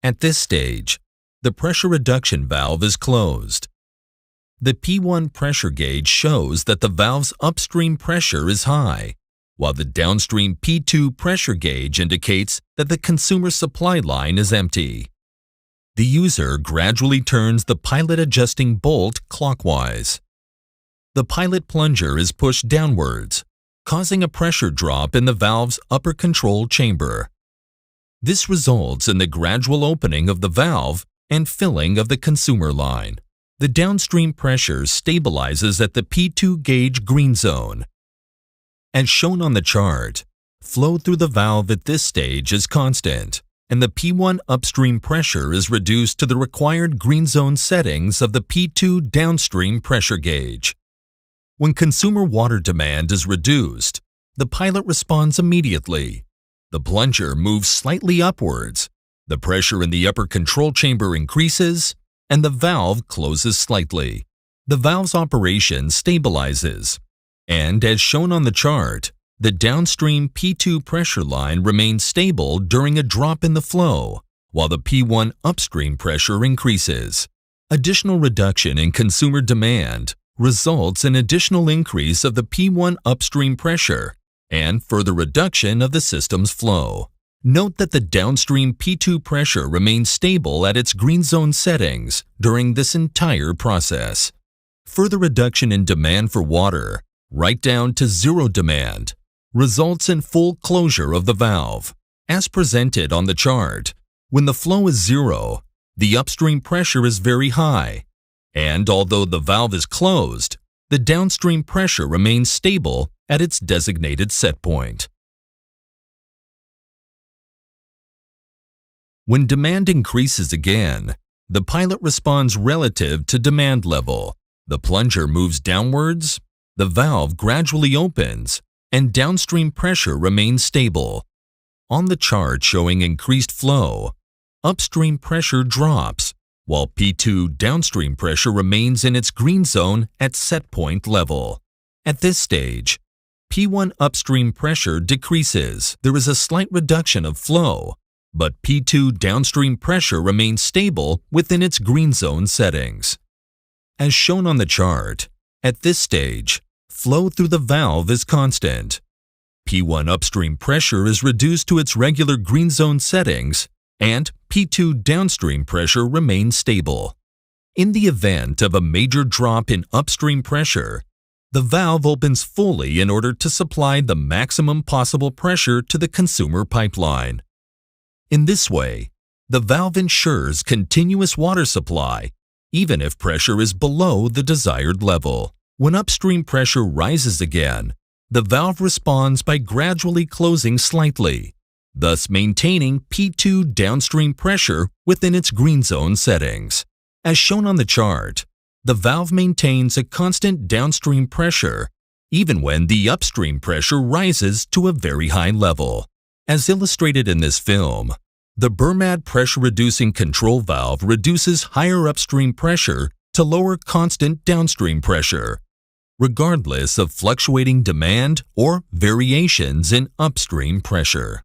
At this stage, the pressure reduction valve is closed. The P1 pressure gauge shows that the valve's upstream pressure is high, while the downstream P2 pressure gauge indicates that the consumer supply line is empty. The user gradually turns the pilot adjusting bolt clockwise. The pilot plunger is pushed downwards, causing a pressure drop in the valve's upper control chamber. This results in the gradual opening of the valve and filling of the consumer line. The downstream pressure stabilizes at the P2 gauge green zone. As shown on the chart, flow through the valve at this stage is constant, and the P1 upstream pressure is reduced to the required green zone settings of the P2 downstream pressure gauge. When consumer water demand is reduced, the pilot responds immediately. The plunger moves slightly upwards, the pressure in the upper control chamber increases, and the valve closes slightly. The valve's operation stabilizes, and as shown on the chart, the downstream P2 pressure line remains stable during a drop in the flow, while the P1 upstream pressure increases. Additional reduction in consumer demand results in additional increase of the P1 upstream pressure and further reduction of the system's flow. Note that the downstream P2 pressure remains stable at its green zone settings during this entire process. Further reduction in demand for water, right down to zero demand, results in full closure of the valve. As presented on the chart, when the flow is zero, the upstream pressure is very high, and although the valve is closed, the downstream pressure remains stable at its designated set point. When demand increases again, the pilot responds relative to demand level. The plunger moves downwards, the valve gradually opens, and downstream pressure remains stable. On the chart showing increased flow, upstream pressure drops, while P2 downstream pressure remains in its green zone at set point level. At this stage, P1 upstream pressure decreases. There is a slight reduction of flow, but P2 downstream pressure remains stable within its green zone settings. As shown on the chart, at this stage, flow through the valve is constant. P1 upstream pressure is reduced to its regular green zone settings, and P2 downstream pressure remains stable. In the event of a major drop in upstream pressure, the valve opens fully in order to supply the maximum possible pressure to the consumer pipeline. In this way, the valve ensures continuous water supply, even if pressure is below the desired level. When upstream pressure rises again, the valve responds by gradually closing slightly, thus maintaining P2 downstream pressure within its green zone settings. As shown on the chart, the valve maintains a constant downstream pressure, even when the upstream pressure rises to a very high level. As illustrated in this film, the Burmad pressure-reducing control valve reduces higher upstream pressure to lower constant downstream pressure, regardless of fluctuating demand or variations in upstream pressure.